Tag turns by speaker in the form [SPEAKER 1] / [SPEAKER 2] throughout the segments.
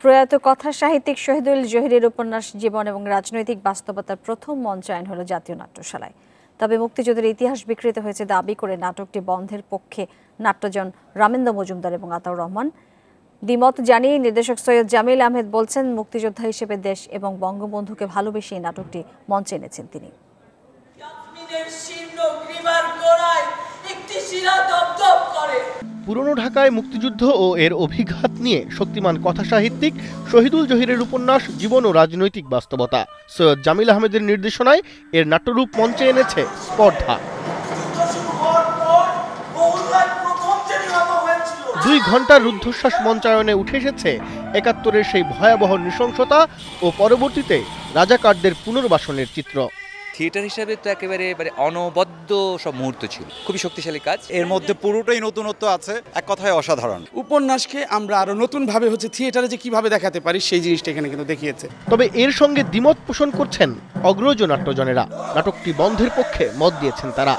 [SPEAKER 1] প্রয়াত কথা সাহিত্যিক শহীদুল জহিরের উপন্যাস জীবন এবং রাজনৈতিক বাস্তবতার প্রথম মঞ্চায়ন হলো জাতীয় নাট্যশালায়। তবে মুক্তিযুদ্ধের ইতিহাস বিকৃত হয়েছে দাবি করে নাটকটি বন্ধের পক্ষে নাট্যজন রামেন্দ্র মজুমদার এবং আতাউর রহমান। দ্বিমত জানিয়ে নির্দেশক সৈয়দ জামিল আহমেদ বলছেন, মুক্তিযোদ্ধা হিসেবে দেশ এবং বঙ্গবন্ধুকে ভালোবেসে এই নাটকটি মঞ্চে এনেছেন তিনি।
[SPEAKER 2] পুরনো ঢাকায় মুক্তিযুদ্ধ ও এর অভিঘাত নিয়ে শক্তিমান কথাসাহিত্যিক শহীদুল জহিরের উপন্যাস জীবন ও রাজনৈতিক বাস্তবতা। সৈয়দ জামিল আহমেদের নির্দেশনায় এর নাট্যরূপ মঞ্চে এনেছে স্পর্ধা। 2 ঘন্টার রুদ্ধশ্বাস মঞ্চায়নে উঠে এসেছে ৭১-এর সেই ভয়াবহ নৃশংসতা ও পরবর্তীতে রাজাকারদের পুনর্বাসনের চিত্র।
[SPEAKER 3] থিয়েটার হিসাবে তো একেবারে অনবদ্য সব মুহূর্ত ছিল, খুবই শক্তিশালী কাজ।
[SPEAKER 4] এর মধ্যে পুরোটাই নতুনত্ব আছে, এক কথায় অসাধারণ।
[SPEAKER 5] উপন্যাসকে আমরা আরো নতুনভাবে থিয়েটারে যে কিভাবে দেখাতে পারি সেই জিনিসটা এখানে কিন্তু দেখিয়েছে।
[SPEAKER 2] তবে এর সঙ্গে দ্বিমত পোষণ করছেন অগ্রজ নাট্যজনেরা। নাটকটি বন্ধের পক্ষে মত দিয়েছেন তারা।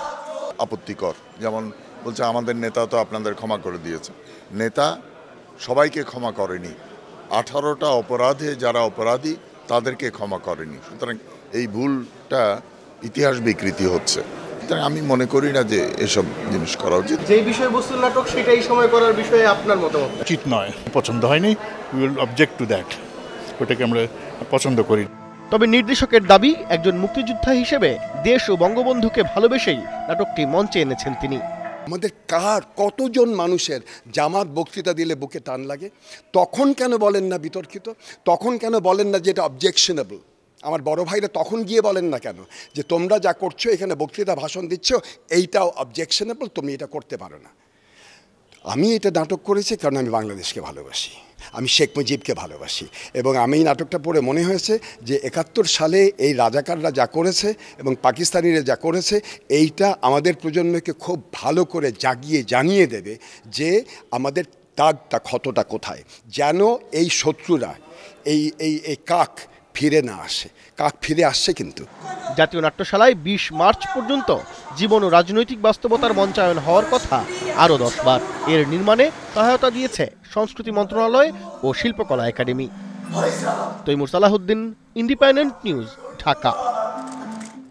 [SPEAKER 6] আপত্তিকর, যেমন বলছে আমাদের নেতা তো আপনাদের ক্ষমা করে দিয়েছে। নেতা সবাইকে ক্ষমা করেনি, 18টা অপরাধে যারা অপরাধী তাদেরকে ক্ষমা করেনি। সুতরাং এই ভুলটা ইতিহাস বিকৃতি হচ্ছে। আমি মনে করি না যে এসব জিনিস করা উচিত।
[SPEAKER 2] যে বিষয়বস্তুর নাটক সেটা এই সময় করার বিষয়ে আপনার মতামত?
[SPEAKER 7] উচিত নয়, পছন্দ হয়নি, we will object to that, ওটাকে আমরা পছন্দ করি।
[SPEAKER 2] তবে নির্দেশকের দাবি, একজন মুক্তিযোদ্ধা হিসেবে দেশ ও বঙ্গবন্ধুকে ভালোবেসেই নাটকটি মঞ্চে এনেছেন তিনি।
[SPEAKER 8] আমাদের কতজন মানুষের জামাত বক্তৃতা দিলে বুকে টান লাগে, তখন কেন বলেন না বিতর্কিত? তখন কেন বলেন না যে এটা অবজেকশনেবল? আমার বড় ভাইরা তখন গিয়ে বলেন না কেন যে তোমরা যা করছো এখানে বক্তৃতা ভাষণ দিচ্ছ এইটাও অবজেকশনেবল, তুমি এটা করতে পারো না? আমি এটা নাটক করেছি কারণ আমি বাংলাদেশকে ভালোবাসি, আমি শেখ মুজিবকে ভালোবাসি, এবং আমি এই নাটকটা পড়ে মনে হয়েছে যে ৭১ সালে এই রাজাকাররা যা করেছে এবং পাকিস্তানিরা যা করেছে এইটা আমাদের প্রজন্মকে খুব ভালো করে জানিয়ে দেবে যে আমাদের দাগটা ক্ষতটা কোথায়, যেন এই শত্রুরা এই কাক ফিরে না আসে। কাক ফিরে আসছে কিন্তু।
[SPEAKER 2] জাতীয় নাট্যশালায় 20 মার্চ পর্যন্ত জীবন ও রাজনৈতিক বাস্তবতার মঞ্চায়ন হওয়ার কথা আরও 10 বার। এর নির্মাণে সহায়তা দিয়েছে সংস্কৃতি মন্ত্রণালয় ও শিল্পকলা academy. Taimur Salahuddin, independent news, Dhaka.